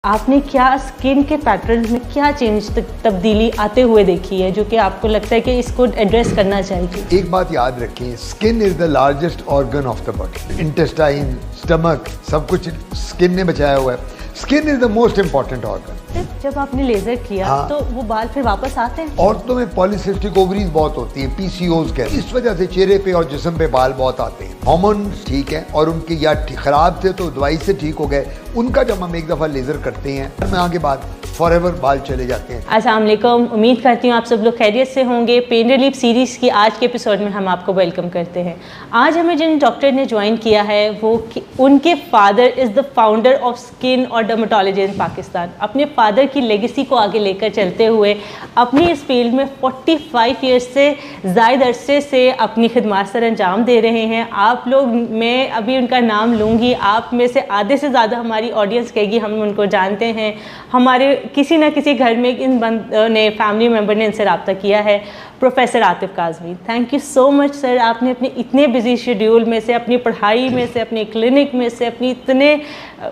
आपने क्या स्किन के पैटर्न में क्या चेंज तब्दीली आते हुए देखी है जो कि आपको लगता है कि इसको एड्रेस करना चाहिए? एक बात याद रखें, skin is the largest organ of the body. Intestine, stomach, सब कुछ स्किन ने बचाया हुआ है। Skin is the most important organ. जब आपने लेजर किया तो वो बाल फिर वापस आते हैं? औरतों में पॉलीसिस्टिक ओवरीज बहुत होती है, पीसीओज के, इस वजह से चेहरे पे और जिस्म पे बाल बहुत आते हैं। हार्मोन ठीक है और उनके या खराब थे तो दवाई से ठीक हो गए, उनका जब हम एक दफा लेजर करते हैं में आगे बाद फॉरएवर बाल चले जाते हैं। अस्सलाम वालेकुम, उम्मीद करती हूँ आप सब लोग खैरियत से होंगे। पेन रिलीफ सीरीज़ की आज के एपिसोड में हम आपको वेलकम करते हैं। आज हमें जिन डॉक्टर ने ज्वाइन किया है वो उनके father is the founder of skin और डर्मेटोलॉजी इन पाकिस्तान। अपने फादर की लेगेसी को आगे लेकर चलते हुए अपनी इस फील्ड में 45 ईयर्स से ज़ायद अरसे से अपनी खिदमत सर अंजाम दे रहे हैं। आप लोग, मैं अभी उनका नाम लूँगी, आप में से आधे से ज़्यादा हमारी ऑडियंस कहेगी हम उनको जानते हैं। हमारे किसी ना किसी घर में इन ने फैमिली मेम्बर ने इनसे रब्ता किया है। Professor Atif Kazmi, thank you so much sir. आपने अपने इतने बिजी शेड्यूल में से, अपनी पढ़ाई में से, अपनी क्लिनिक में से, अपनी इतने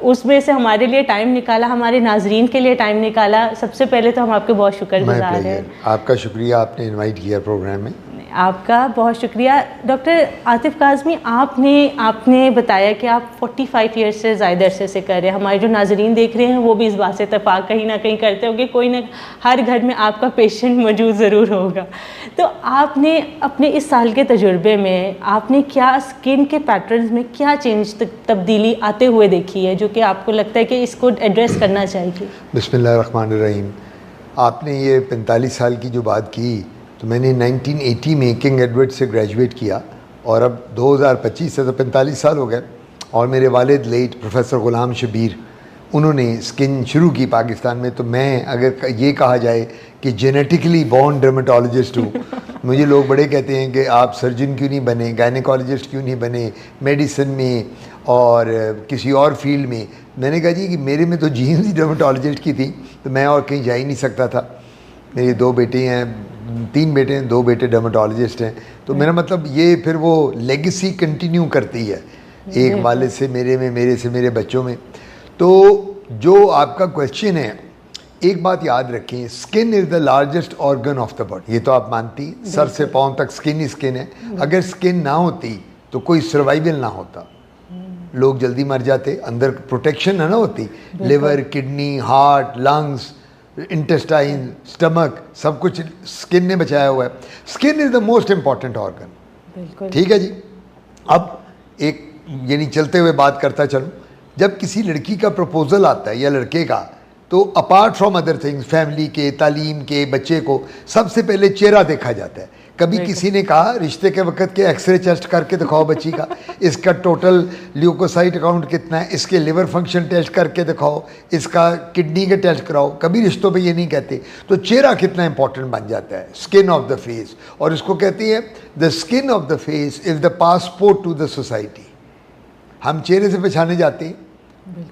उसमें से हमारे लिए टाइम निकाला, हमारे नाजरीन के लिए टाइम निकाला। सबसे पहले तो हम आपके बहुत शुक्रगुजार हैं। आपका शुक्रिया, आपने इनवाइट किया प्रोग्राम में। आपका बहुत शुक्रिया। डॉक्टर आतिफ काज़मी, आपने बताया कि आप 45 ईयर्स से ज़्यादा अरसे से कर रहे हैं। हमारे जो नाजरीन देख रहे हैं वो भी इस बात से इत्तेफाक कहीं ना कहीं करते होंगे, कोई ना हर घर में आपका पेशेंट मौजूद ज़रूर होगा। तो आपने अपने इस साल के तजुर्बे में आपने क्या स्किन के पैटर्न्स में क्या चेंज तब्दीली आते हुए देखी है जो कि आपको लगता है कि इसको एड्रेस करना चाहिए? बिस्मिल्लाहिर्रहमानिर्रहीम। आपने ये 45 साल की जो बात की, तो मैंने 1980 में किंग एडवर्ड से ग्रेजुएट किया और अब 2025 से तो 45 साल हो गए। और मेरे वालिद लेट प्रोफेसर ग़ुलाम शबीर, उन्होंने स्किन शुरू की पाकिस्तान में। तो मैं अगर ये कहा जाए कि जेनेटिकली बॉर्न डर्मेटोलॉजिस्ट हूँ। मुझे लोग बड़े कहते हैं कि आप सर्जन क्यों नहीं बने, गायनेकोलॉजिस्ट क्यों नहीं बने, मेडिसिन में और किसी और फील्ड में। मैंने कहा जी कि मेरे में तो जीन्स ही डर्मेटोलॉजिस्ट की थी, तो मैं और कहीं जा ही नहीं सकता था। मेरे 2 बेटे हैं, 3 बेटे हैं, 2 बेटे डर्मेटोलॉजिस्ट हैं। तो मेरा मतलब ये फिर वो लेगेसी कंटिन्यू करती है, एक वाले से मेरे में, मेरे से मेरे बच्चों में। तो जो आपका क्वेश्चन है, एक बात याद रखें, skin is the largest organ of the body. ये तो आप मानती, सर से पाँव तक स्किन ही स्किन है। अगर स्किन ना होती तो कोई सर्वाइवल ना होता, लोग जल्दी मर जाते। अंदर प्रोटेक्शन है ना होती, liver, kidney, heart, lungs, intestine, stomach, सब कुछ स्किन ने बचाया हुआ है। Skin is the most important organ. ठीक है जी। अब एक यानी चलते हुए बात करता चलूँ, जब किसी लड़की का प्रपोजल आता है या लड़के का, तो apart from other things, family के, तालीम के, बच्चे को सबसे पहले चेहरा देखा जाता है। कभी किसी ने कहा रिश्ते के वक्त के एक्सरे टेस्ट करके दिखाओ बच्ची का, इसका टोटल ल्यूकोसाइट अकाउंट कितना है, इसके लिवर फंक्शन टेस्ट करके दिखाओ, इसका किडनी के टेस्ट कराओ। कभी रिश्तों पे ये नहीं कहते। तो चेहरा कितना इंपॉर्टेंट बन जाता है, स्किन ऑफ द फेस। और इसको कहती है the skin of the face is the passport to the society. हम चेहरे से पहचाने जाते हैं।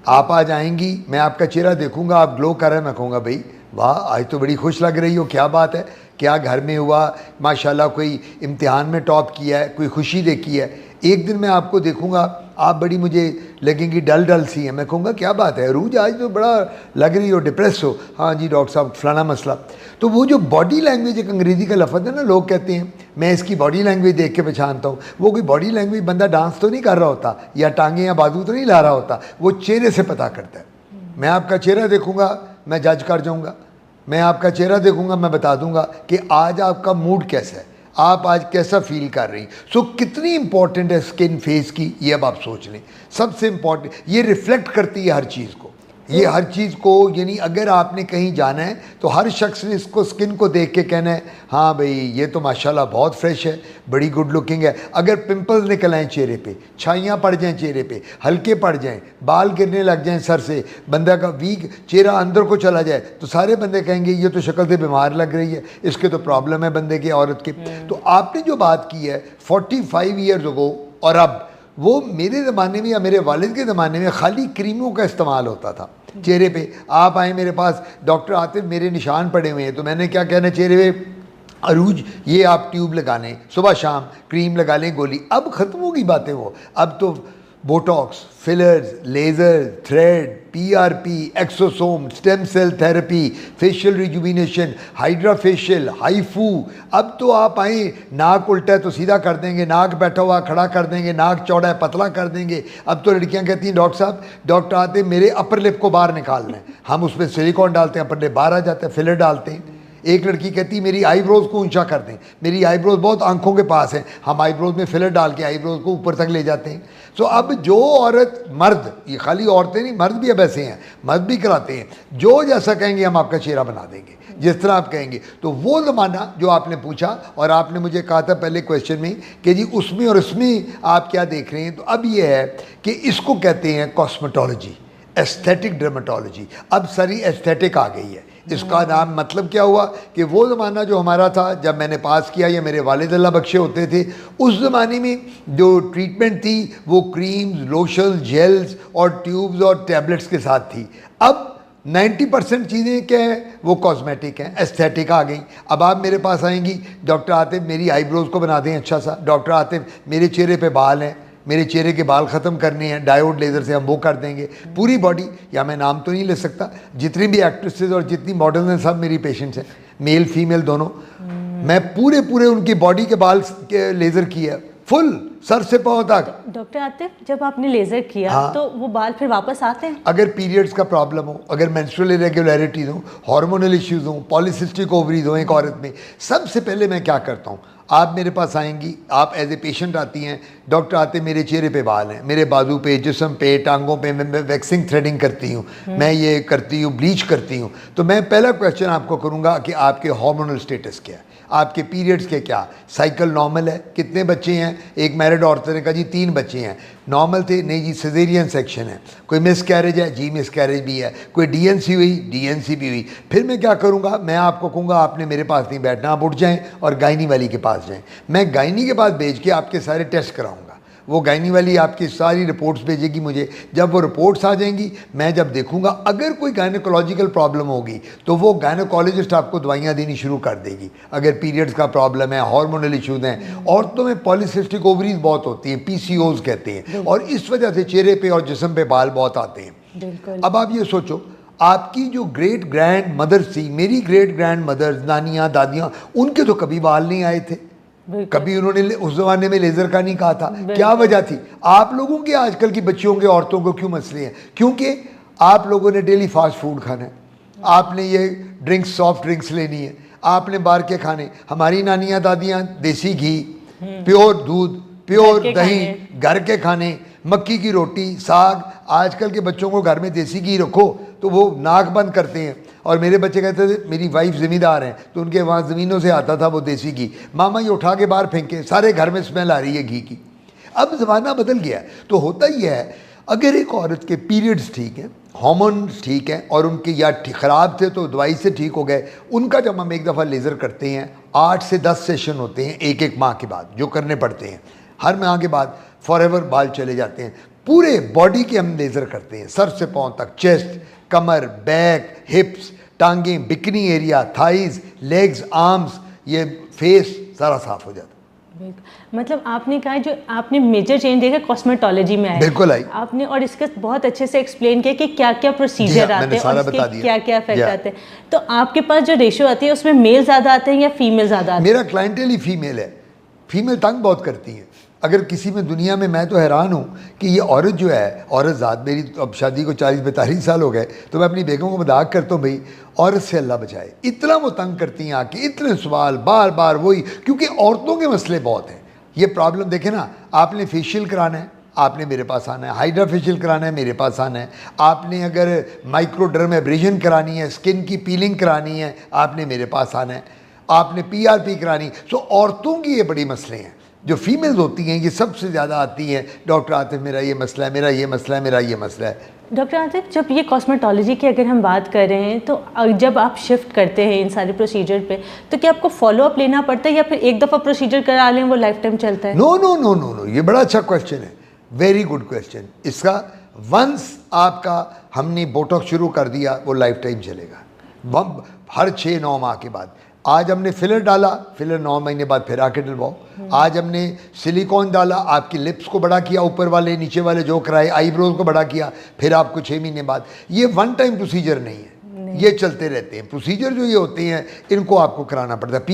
आप आज आएंगी, मैं आपका चेहरा देखूंगा, आप ग्लो कर रहे हैं, मैं कहूँगा भाई वाह आज तो बड़ी खुश लग रही हो, क्या बात है, क्या घर में हुआ, माशाल्लाह कोई इम्तिहान में टॉप किया है, कोई खुशी देखी है। एक दिन मैं आपको देखूंगा, आप बड़ी मुझे लगेंगी डल डल सी है, मैं कहूँगा क्या बात है रूज आज तो बड़ा लग रही हो, डिप्रेस हो। हाँ जी डॉक्टर साहब फलाना मसला। तो वो जो बॉडी लैंग्वेज, एक अंग्रेज़ी का लफ्ज़ है ना, लोग कहते हैं मैं इसकी बॉडी लैंग्वेज देख के पहचानता हूँ। वो कोई बॉडी लैंग्वेज, बंदा डांस तो नहीं कर रहा होता या टांगे या बाजू तो नहीं ला रहा होता, वो चेहरे से पता करता है। मैं आपका चेहरा देखूँगा, मैं जज कर जाऊँगा। मैं आपका चेहरा देखूँगा, मैं बता दूँगा कि आज आपका मूड कैसा है, आप आज कैसा फील कर रही। सो कितनी इंपॉर्टेंट है स्किन फेस की, ये अब आप सोच लें। सबसे इंपॉर्टेंट ये रिफ्लेक्ट करती है हर चीज़ को, ये हर चीज़ को। यानी अगर आपने कहीं जाना है तो हर शख्स ने इसको, स्किन को देख के कहना है हाँ भाई ये तो माशाल्लाह बहुत फ्रेश है, बड़ी गुड लुकिंग है। अगर पिंपल्स निकल आएँ चेहरे पे, छाइयाँ पड़ जाएँ चेहरे पे, हल्के पड़ जाएँ, बाल गिरने लग जाएँ सर से, बंदा का वीक चेहरा अंदर को चला जाए, तो सारे बंदे कहेंगे ये तो शक्ल से बीमार लग रही है, इसके तो प्रॉब्लम है बंदे की, औरत की। तो आपने जो बात की है 45 ईयर्स अगो, और अब वो मेरे ज़माने में या मेरे वालिद के ज़माने में खाली क्रीमों का इस्तेमाल होता था चेहरे पे। आप आए मेरे पास, डॉक्टर आतिफ मेरे निशान पड़े हुए हैं, तो मैंने क्या कहना, चेहरे पे अरूज ये आप ट्यूब लगा लें, सुबह शाम क्रीम लगा लें, गोली। अब ख़त्म होगी बातें वो। अब तो botox, fillers, laser, thread, PRP, exosome, stem cell therapy, facial rejuvenation, hydra facial, HIFU. अब तो आप आए, नाक उल्टा है तो सीधा कर देंगे, नाक बैठा हुआ खड़ा कर देंगे, नाक चौड़ा है पतला कर देंगे। अब तो लड़कियां कहती हैं डॉक्टर साहब, डॉक्टर आते हैं मेरे अपर लिप को बाहर निकालना है, हम उसमें सिलिकॉन डालते हैं, अपर लिप बाहर आ जाता है, फिलर डालते हैं। एक लड़की कहती है मेरी आईब्रोज़ को ऊंचा कर दें, मेरी आईब्रोज़ बहुत आंखों के पास हैं, हम आईब्रोज़ में फिलर डाल के आईब्रोज़ को ऊपर तक ले जाते हैं। सो अब जो औरत, मर्द, ये खाली औरतें नहीं, मर्द भी अब ऐसे हैं, मर्द भी कराते हैं, जो जैसा कहेंगे हम आपका चेहरा बना देंगे, जिस तरह आप कहेंगे। तो वो ज़माना जो आपने पूछा, और आपने मुझे कहा था पहले क्वेश्चन में कि जी उसमें और इसमें आप क्या देख रहे हैं, तो अब ये है कि इसको कहते हैं कॉस्मेटोलॉजी, एस्थेटिक डर्मेटोलॉजी। अब सारी एस्थेटिक आ गई है। इसका नाम मतलब क्या हुआ कि वो ज़माना जो हमारा था, जब मैंने पास किया या मेरे वालिद अल्लाह बख्शे होते थे, उस ज़माने में जो ट्रीटमेंट थी वो क्रीम्स, लोशन, जेल्स और ट्यूब्स और टैबलेट्स के साथ थी। अब 90% चीज़ें क्या हैं, वो कॉस्मेटिक हैं, एस्थेटिक आ गई। अब आप मेरे पास आएंगी, डॉक्टर आते मेरी आईब्रोज़ को बना दें अच्छा सा, डॉक्टर आते मेरे चेहरे पे बाल हैं, मेरे चेहरे के बाल ख़त्म करने हैं, डायोड लेज़र से हम वो कर देंगे। पूरी बॉडी, या मैं नाम तो नहीं ले सकता, जितनी भी एक्ट्रेसेस और जितनी मॉडल्स हैं सब मेरी पेशेंट्स हैं, मेल फीमेल दोनों। मैं पूरे उनकी बॉडी के बाल के लेज़र किया, फुल सर से पाँव तक। डॉक्टर आतिफ, जब आपने लेज़र किया, हाँ, तो वो बाल फिर वापस आते हैं? अगर पीरियड्स का प्रॉब्लम हो, अगर मेंस्ट्रुअल इरेगुलरिटीज़ हो, हार्मोनल इश्यूज़ हो, पॉलीसिस्टिक ओवरीज हो एक औरत में, सबसे पहले मैं क्या करता हूँ, आप मेरे पास आएंगी, आप एज ए पेशेंट आती हैं, डॉक्टर आते मेरे चेहरे पे बाल हैं, मेरे बाजू पे, जिस्म पे, टांगों पे, मैं वैक्सिंग थ्रेडिंग करती हूँ, मैं ये करती हूँ, ब्लीच करती हूँ। तो मैं पहला क्वेश्चन आपको करूँगा कि आपके हार्मोनल स्टेटस क्या है, आपके पीरियड्स के क्या, साइकिल नॉर्मल है, कितने बच्चे हैं। एक मैरिड औरत ने कहा जी 3 बच्चे हैं, नॉर्मल थे, नहीं जी सिजेरियन सेक्शन है। कोई मिस कैरेज है, जी मिस कैरेज भी है। कोई डीएनसी हुई, डीएनसी भी हुई। फिर मैं क्या करूँगा, मैं आपको कहूँगा आपने मेरे पास नहीं बैठना, आप उठ जाएँ और गायनी वाली के पास जाएँ। मैं गायनी के पास भेज के आपके सारे टेस्ट कराऊँगा, वो गायनी वाली आपकी सारी रिपोर्ट्स भेजेगी मुझे। जब वो रिपोर्ट्स आ जाएंगी, मैं जब देखूंगा अगर कोई गायनेकोलॉजिकल प्रॉब्लम होगी तो वो गायनेकोलॉजिस्ट आपको दवाइयाँ देनी शुरू कर देगी। अगर पीरियड्स का प्रॉब्लम है, हार्मोनल इश्यूज हैं, औरतों में पॉलीसिस्टिक ओवरीज बहुत होती हैं, पीसीओज कहते हैं, और इस वजह से चेहरे पे और जिस्म पे बाल बहुत आते हैं। अब आप ये सोचो, आपकी जो ग्रेट ग्रैंड मदर थी, मेरी ग्रेट ग्रैंड मदर्स, नानियाँ, दादियाँ, उनके तो कभी बाल नहीं आए थे, कभी उन्होंने उस जमाने में लेज़र का नहीं कहा था। क्या वजह थी? आप लोगों के, आजकल की बच्चियों के, औरतों को क्यों मसले हैं? क्योंकि आप लोगों ने डेली फास्ट फूड खाना है, आपने ये ड्रिंक्स, सॉफ्ट ड्रिंक्स लेनी है, आपने बाहर के खाने। हमारी नानियाँ दादियाँ देसी घी, प्योर दूध, प्योर दही, घर के खाने, मक्की की रोटी, साग। आजकल के बच्चों को घर में देसी घी रखो तो वो नाक बंद करते हैं। और मेरे बच्चे कहते थे मेरी वाइफ ज़मींदार हैं तो उनके वहाँ ज़मीनों से आता था वो देसी घी, मामा ये उठा के बाहर फेंके, सारे घर में स्मेल आ रही है घी की। अब ज़माना बदल गया है। तो होता ही है, अगर एक औरत के पीरियड्स ठीक हैं, हार्मोन्स ठीक हैं, और उनके या ख़राब थे तो दवाई से ठीक हो गए, उनका जब हम एक दफ़ा लेज़र करते हैं, 8 से 10 सेशन होते हैं एक माह के बाद जो करने पड़ते हैं। हर माह के बाद फॉरएवर बाल चले जाते हैं। पूरे बॉडी के हम लेज़र करते हैं, सर से पाँव तक, चेस्ट, कमर, बैक, हिप्स, टांगें, bikini area, thighs, legs, arms, ये फेस सारा साफ हो जाता है। मतलब आपने कहा जो आपने मेजर चेंज देखा कॉस्मेटोलॉजी में आया, बिल्कुल आई आपने, और इसका बहुत अच्छे से एक्सप्लेन किया कि क्या क्या प्रोसीजर आते हैं और इसके क्या क्या इफेक्ट आते हैं। तो आपके पास जो रेशियो आती है उसमें मेल ज़्यादा आते हैं या फीमेल ज़्यादा आते हैं? मेरा क्लाइंटेल ही फीमेल है। फीमेल तंग बहुत करती है। अगर किसी में दुनिया में, मैं तो हैरान हूँ कि ये औरत जो है, औरत ज़ात, मेरी अब शादी को 40-42 साल हो गए, तो मैं अपनी बेगम को मजाक करता हूँ, भाई औरत से अल्लाह बचाए, इतना वो तंग करती हैं आके, इतने सवाल बार बार वही, क्योंकि औरतों के मसले बहुत हैं। ये प्रॉब्लम देखे ना, आपने फेशियल कराना है, आपने मेरे पास आना है, हाइड्रा फेशियल कराना है, मेरे पास आना है, आपने अगर माइक्रोडर्म एब्रेजन करानी है, स्किन की पीलिंग करानी है, आपने मेरे पास आना है, आपने पीआरपी करानी। सो औरतों की ये बड़ी मसले हैं। जो फीमेल्स होती हैं ये सबसे ज़्यादा आती हैं, डॉक्टर आतिफ मेरा ये मसला है, मेरा ये मसला है, मेरा ये मसला है। डॉक्टर आतिफ, जब ये कॉस्मेटोलॉजी की अगर हम बात कर रहे हैं, तो जब आप शिफ्ट करते हैं इन सारे प्रोसीजर पे, तो क्या आपको फॉलोअप लेना पड़ता है या फिर एक दफ़ा प्रोसीजर करा लें वो लाइफ टाइम चलता है? No no no no no, ये बड़ा अच्छा क्वेश्चन है, वेरी गुड क्वेश्चन। इसका वंस आपका हमने बोटॉक्स शुरू कर दिया, वो लाइफ टाइम चलेगा, हर 6-9 माह के बाद। आज हमने फिलर डाला, फिलर 9 महीने बाद फिर आके डलवाओ। आज हमने सिलिकॉन डाला, आपकी लिप्स को बड़ा किया, ऊपर वाले नीचे वाले जो कराए, आईब्रोज को बड़ा किया, फिर आपको 6 महीने बाद। ये वन टाइम प्रोसीजर नहीं है, ये चलते रहते हैं प्रोसीजर जो ये होते हैं, इनको आपको कराना पड़ता है।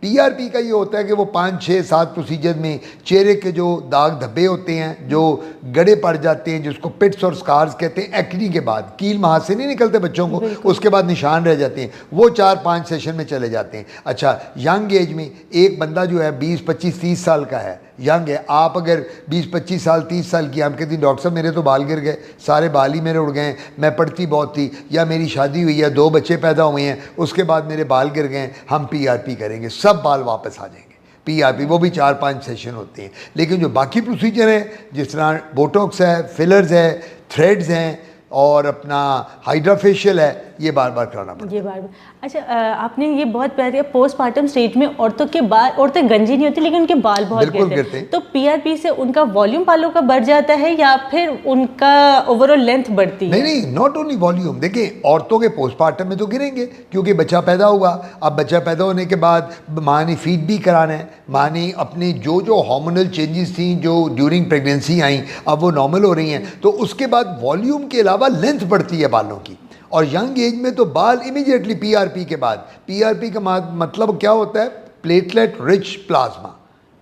पीआरपी का ये होता है कि वो 5, 6, 7 प्रोसीजर में चेहरे के जो दाग धब्बे होते हैं, जो गड़े पड़ जाते हैं, जिसको पिट्स और स्कार्स कहते हैं, एक्नी के बाद कील वहाँ से नहीं निकलते बच्चों को, उसके बाद निशान रह जाते हैं, वो 4-5 सेशन में चले जाते हैं। अच्छा, यंग एज में एक बंदा जो है 20, 25, 30 साल का है, यंग है, आप अगर 20, 25 साल, 30 साल की, हम कहते हैं डॉक्टर साहब मेरे तो बाल गिर गए, सारे बाल ही मेरे उड़ गए, मैं पढ़ती बहुत थी, या मेरी शादी हुई है, 2 बच्चे पैदा हुए हैं, उसके बाद मेरे बाल गिर गए, हम पीआरपी करेंगे, सब बाल वापस आ जाएंगे। पीआरपी वो भी 4-5 सेशन होते हैं। लेकिन जो बाकी प्रोसीजर हैं, जिस तरह बोटॉक्स है, फिलर्स है, थ्रेड्स हैं और अपना हाइड्रा फेशियल है, ये बार बार कराना पड़ता है। ये बार बार। अच्छा, आपने ये बहुत प्यार किया, पोस्टमार्टम स्टेज में औरतों के बाल, औरतें गंजी नहीं होती लेकिन उनके बाल बहुत गिरते हैं, तो पीआरपी से उनका वॉल्यूम बालों का बढ़ जाता है या फिर उनका ओवरऑल लेंथ बढ़ती है? नहीं, नॉट ओनली वॉल्यूम। देखिए, औरतों के पोस्टमार्टम में तो गिरेंगे क्योंकि बच्चा पैदा हुआ। अब बच्चा पैदा होने के बाद माँ ने फीड भी कराना है, माँ ने अपनी जो हार्मोनल चेंजेस थी जो ड्यूरिंग प्रेगनेंसी आई, अब वो नॉर्मल हो रही हैं, तो उसके बाद वॉल्यूम के अलावा लेंथ बढ़ती है बालों की। और यंग एज में तो बाल इमीडिएटली पीआरपी के बाद, पीआरपी का मतलब क्या होता है? Platelet rich plasma.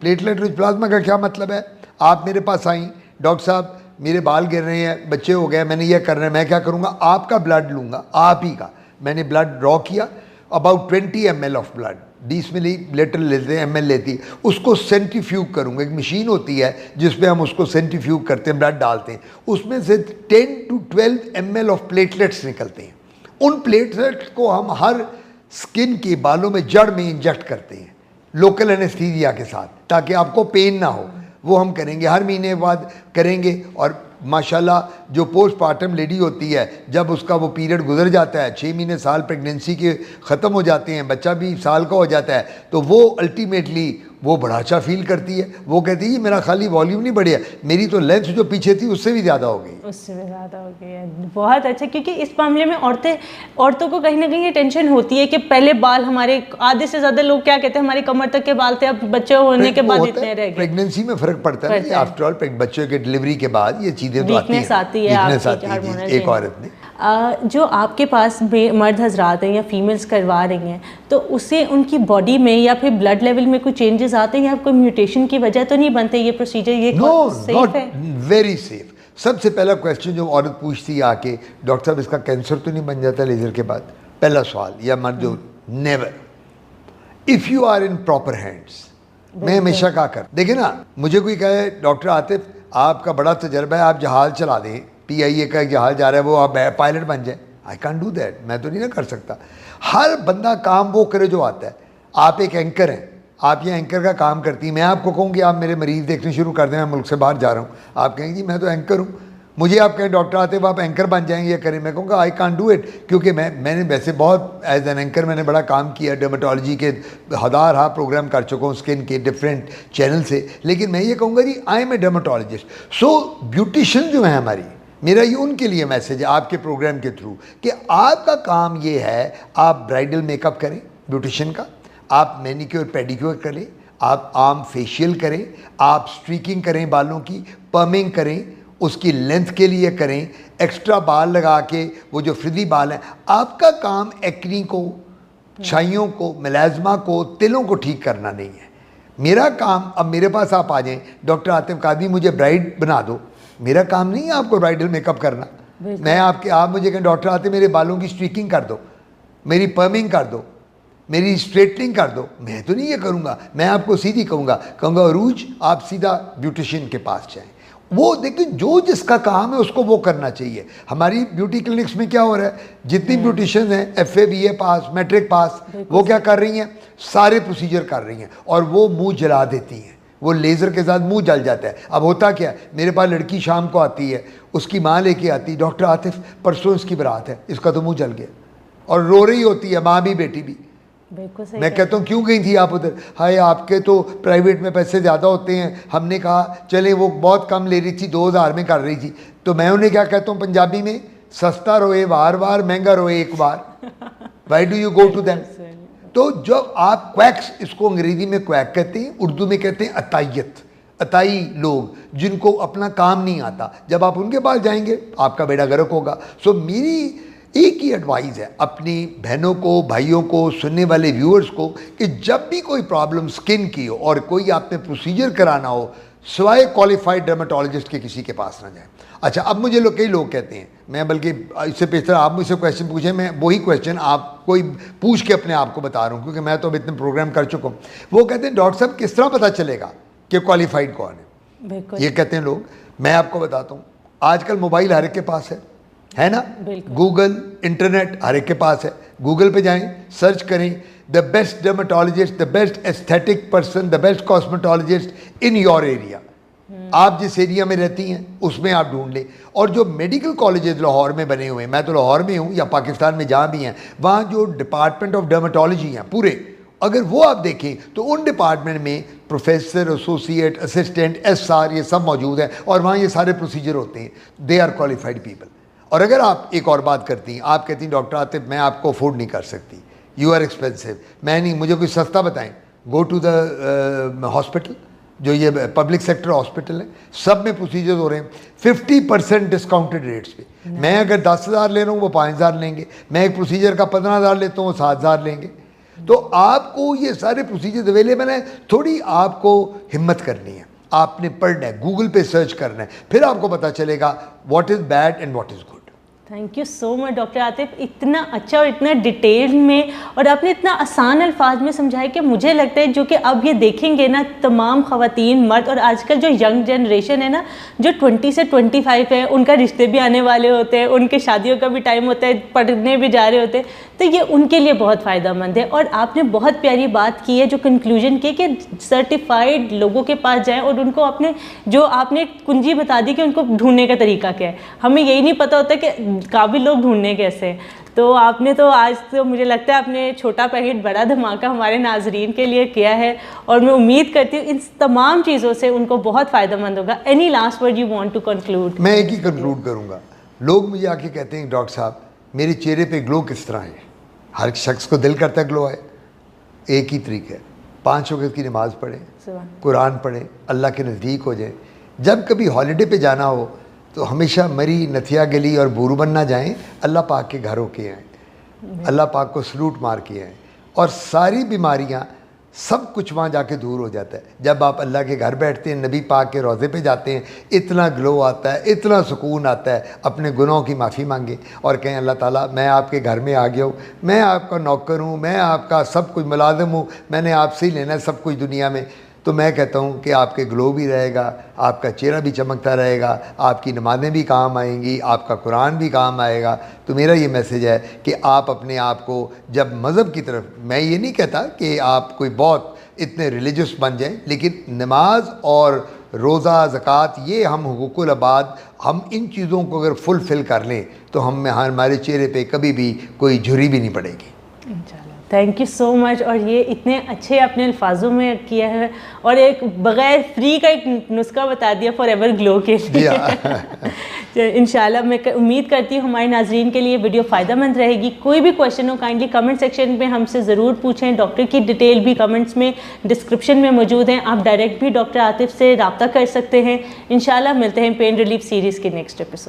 Platelet rich plasma का क्या मतलब है? आप मेरे पास आई, डॉक्टर साहब मेरे बाल गिर रहे हैं, बच्चे हो गए, मैंने ये करना है, मैं क्या करूँगा? आपका ब्लड लूँगा, आप ही का। मैंने ब्लड ड्रॉ किया, about 20 ml of blood, 20 millilitre लेते हैं, ml लेती है, उसको सेंट्रीफ्यूग करूँगा। एक मशीन होती है जिसमें हम उसको सेंट्रीफ्यूग करते हैं, ब्लड डालते हैं, उसमें से 10 to 12 ml ऑफ प्लेटलेट्स निकलते हैं। उन प्लेटलेट्स को हम हर स्किन के बालों में जड़ में इंजेक्ट करते हैं लोकल एनेस्थीसिया के साथ, ताकि आपको पेन ना हो। वो हम करेंगे, हर महीने बाद करेंगे। और माशाल्लाह जो पोस्टमार्टम लेडी होती है, जब उसका वो पीरियड गुजर जाता है, 6 महीने साल प्रेगनेंसी के ख़त्म हो जाते हैं, बच्चा भी साल का हो जाता है, तो वो अल्टीमेटली वो बड़ा अच्छा फील करती है। वो कहती है मेरा खाली वॉल्यूम नहीं बढ़िया, मेरी तो लेंथ जो पीछे थी उससे भी ज़्यादा हो गई, उससे भी ज़्यादा हो गई है। बहुत अच्छा, क्योंकि इस मामले में औरतों को कहीं ना कहीं ये टेंशन होती है कि पहले बाल हमारे, आधे से ज़्यादा लोग क्या कहते हैं हमारी कमर तक के बाल थे, अब बच्चे होने के बाद इतने रह गए। प्रेगनेंसी में फ़र्क पड़ता है, आफ्टर ऑल बच्चे के डिलीवरी के बाद ये चीज़ें तो आती है एक औरत में। जो आपके पास मर्द हजरात हैं या फीमेल्स करवा रही हैं, तो उससे उनकी बॉडी में या फिर ब्लड लेवल में कोई चेंजेस आते हैं या कोई म्यूटेशन की वजह तो नहीं बनते ये प्रोसीजर? ये सेफ है? Very safe. सबसे पहला क्वेश्चन जो औरत पूछती है आके, डॉक्टर साहब इसका कैंसर तो नहीं बन जाता लेजर के बाद? पहला सवाल। या मर्द जो never, if you are in proper hands. मैं हमेशा कहा कर, देखिए ना, मुझे कोई कहे डॉक्टर आतिफ आपका बड़ा तजर्बा है, आप जहाज चला दें, PIA का जहाज जा रहा है, वो आप पायलट बन जाए, आई कैन डू दैट, मैं तो नहीं ना कर सकता। हर बंदा काम वो करे जो आता है। आप एक एंकर हैं, आप ये एंकर का काम करती हैं, मैं आपको कहूँ कि आप मेरे मरीज़ देखने शुरू कर दें, मैं मुल्क से बाहर जा रहा हूँ, आप कहेंगे जी मैं तो एंकर हूँ। मुझे आप कहें डॉक्टर आते आप एंकर बन जाएंगे या करें, मैं कहूँगा आई कान डू इट, क्योंकि मैंने वैसे बहुत एज एन एंकर मैंने बड़ा काम किया, डर्मेटोलॉजी के हज़ार प्रोग्राम कर चुका हूँ स्किन के डिफरेंट चैनल से। लेकिन मैं ये कहूँगा जी I am a dermatologist. So beautician जो है हमारी, मेरा ये उनके लिए मैसेज है आपके प्रोग्राम के थ्रू कि आपका काम ये है, आप ब्राइडल मेकअप करें ब्यूटिशन का, आप मैनिक्योर पेडिक्योर करें, आप आर्म फेशियल करें, आप स्ट्रीकिंग करें बालों की, पर्मिंग करें, उसकी लेंथ के लिए करें, एक्स्ट्रा बाल लगा के वो जो फ्रिदी बाल हैं, आपका काम एक्नी को, छाइयों को, मेलाज़मा को, तिलों को ठीक करना नहीं है। मेरा काम, अब मेरे पास आप आ जाएं, डॉक्टर आतिफ कादरी मुझे ब्राइड बना दो, मेरा काम नहीं है आपको ब्राइडल मेकअप करना। मैं आप मुझे कहें डॉक्टर आते मेरे बालों की स्ट्रीकिंग कर दो, मेरी पर्मिंग कर दो, मेरी स्ट्रेटनिंग कर दो, मैं तो नहीं ये करूँगा। मैं आपको सीधी कहूँगा अरूज आप सीधा ब्यूटिशियन के पास जाएं। वो देखिए जो जिसका काम है उसको वो करना चाहिए। हमारी ब्यूटी क्लिनिक्स में क्या हो रहा है, जितनी ब्यूटिशियन हैं FA BA पास, मैट्रिक पास, वो क्या कर रही हैं, सारे प्रोसीजर कर रही हैं और वो मुँह जला देती हैं, वो लेज़र के साथ मुंह जल जाता है। अब होता क्या है, मेरे पास लड़की शाम को आती है, उसकी माँ लेके आती है, डॉक्टर आतिफ परसों इसकी बारात है, इसका तो मुंह जल गया, और रो रही होती है, माँ भी बेटी भी। मैं कहता हूँ क्यों गई थी आप उधर? हाय आपके तो प्राइवेट में पैसे ज़्यादा होते हैं, हमने कहा चले, वो बहुत कम ले रही थी, 2000 में कर रही थी। तो मैं उन्हें क्या कहता हूँ पंजाबी में, सस्ता रोए वार वार, महंगा रोए एक बार। Why do you go to them? तो जब आप क्वैक्स, इसको अंग्रेजी में क्वैक कहते हैं, उर्दू में कहते हैं अतायत, अताई लोग जिनको अपना काम नहीं आता, जब आप उनके पास जाएंगे आपका बेड़ा गर्क होगा। सो मेरी एक ही एडवाइस है अपनी बहनों को, भाइयों को, सुनने वाले व्यूअर्स को, कि जब भी कोई प्रॉब्लम स्किन की हो और कोई आपने प्रोसीजर कराना हो, सिवाय क्वालिफाइड डर्मेटोलॉजिस्ट के किसी के पास ना जाए। अच्छा, अब मुझे कई लोग कहते हैं, मैं बल्कि इससे बेहतर आप मुझसे क्वेश्चन पूछें, मैं वही क्वेश्चन आप कोई पूछ के अपने आप को बता रहा हूँ, क्योंकि मैं तो अब इतने प्रोग्राम कर चुका हूँ। वो कहते हैं डॉक्टर साहब किस तरह पता चलेगा कि क्वालिफाइड कौन है? ये कहते हैं लोग। मैं आपको बताता हूँ, आजकल मोबाइल हर एक के पास है ना? गूगल, इंटरनेट हर एक के पास है। गूगल पे जाएं, सर्च करें the best dermatologist, the best aesthetic person, the best cosmetologist in your area. आप जिस एरिया में रहती हैं उसमें आप ढूंढ लें। और जो मेडिकल कॉलेजेस लाहौर में बने हुए हैं, मैं तो लाहौर में हूँ या पाकिस्तान में जहाँ भी हैं, वहाँ जो डिपार्टमेंट ऑफ डर्मेटोलॉजी हैं पूरे, अगर वो आप देखें तो उन डिपार्टमेंट में प्रोफेसर, एसोसिएट, असिस्टेंट, SR ये सब मौजूद हैं और वहाँ ये सारे प्रोसीजर होते हैं। They are qualified people. और अगर आप एक और बात करती हैं, आप कहती हैं डॉक्टर आतिफ मैं आपको अफोर्ड नहीं कर सकती, यू आर एक्सपेंसिव, मैं नहीं, मुझे कोई सस्ता बताएं। गो टू द हॉस्पिटल, जो ये पब्लिक सेक्टर हॉस्पिटल है, सब में प्रोसीजर हो रहे हैं 50% डिस्काउंटेड रेट्स पे। मैं अगर 10,000 ले रहा हूँ वो 5,000 लेंगे, मैं एक प्रोसीजर का 15,000 लेता हूँ वो 7,000 लेंगे। तो आपको ये सारे प्रोसीजर अवेलेबल हैं, थोड़ी आपको हिम्मत करनी है, आपने पढ़ना है, गूगल पे सर्च करना है, फिर आपको पता चलेगा what is bad and what is good. Thank you so much doctor Atif, इतना अच्छा और इतना डिटेल में, और आपने इतना आसान अल्फाज में समझाया कि मुझे लगता है जो कि अब ये देखेंगे ना तमाम ख़वातीन, मर्द, और आजकल जो यंग जनरेशन है ना, जो 20 से 25 है, उनका रिश्ते भी आने वाले होते हैं, उनके शादियों का भी टाइम होता है, पढ़ने भी जा रहे होते हैं, तो ये उनके लिए बहुत फ़ायदेमंद है। और आपने बहुत प्यारी बात की है, जो कंक्लूजन की कि सर्टिफाइड लोगों के पास जाएँ और उनको अपने, जो आपने कुंजी बता दी कि उनको ढूंढने का तरीका क्या है, हमें यही नहीं पता होता कि काबिल लोग ढूंढने कैसे। तो आपने तो आज तो मुझे लगता है आपने छोटा पैकेट बड़ा धमाका हमारे नाजरीन के लिए किया है, और मैं उम्मीद करती हूँ इन तमाम चीज़ों से उनको बहुत फ़ायदेमंद होगा। Any last word you want to conclude? मैं एक ही कंक्लूड करूँगा। लोग मुझे आके कहते हैं डॉक्टर साहब मेरे चेहरे पे ग्लो किस तरह है? हर शख्स को दिल करता है ग्लो है। एक ही तरीका है, 5 वक्त की नमाज़ पढ़ें, कुरान पढ़ें, अल्लाह के नज़दीक हो जाएं। जब कभी हॉलीडे पे जाना हो तो हमेशा मरी, नथिया गली और बोरूबन ना जाएं, अल्लाह पाक के घर होके आएँ, अल्लाह पाक को सलूट मार के आएँ, और सारी बीमारियां सब कुछ वहाँ जाके दूर हो जाता है। जब आप अल्लाह के घर बैठते हैं, नबी पाक के रोज़े पे जाते हैं, इतना ग्लो आता है, इतना सुकून आता है। अपने गुनाहों की माफ़ी मांगे और कहें अल्लाह ताला मैं आपके घर में आ गया हूँ, मैं आपका नौकर हूँ, मैं आपका सब कुछ मुलाजिम हूँ, मैंने आपसे ही लेना है सब कुछ दुनिया में। तो मैं कहता हूँ कि आपके ग्लो भी रहेगा, आपका चेहरा भी चमकता रहेगा, आपकी नमाज़ें भी काम आएंगी, आपका कुरान भी काम आएगा। तो मेरा ये मैसेज है कि आप अपने आप को जब मज़हब की तरफ, मैं ये नहीं कहता कि आप कोई बहुत इतने रिलीजियस बन जाएं, लेकिन नमाज और रोज़ा, ज़कात, ये हम हुकूकुल अबाद, हम इन चीज़ों को अगर फुलफ़िल कर लें तो हमारे चेहरे पे कभी भी कोई झुर्री भी नहीं पड़ेगी। Thank you so much. और ये इतने अच्छे अपने अल्फाजों में किया है, और एक बग़ैर फ्री का एक नुस्खा बता दिया फॉर एवर ग्लो के लिए। इंशाल्लाह मैं उम्मीद करती हूँ हमारे नाजरीन के लिए वीडियो फ़ायदेमंद रहेगी। कोई भी क्वेश्चन हो काइंडली कमेंट सेक्शन में हमसे ज़रूर पूछें। डॉक्टर की डिटेल भी कमेंट्स में, डिस्क्रिप्शन में मौजूद हैं, आप डायरेक्ट भी डॉक्टर आतिफ से रब्ता कर सकते हैं। इंशाल्लाह मिलते हैं पेन रिलीफ सीरीज़ के नेक्स्ट एपिसोड।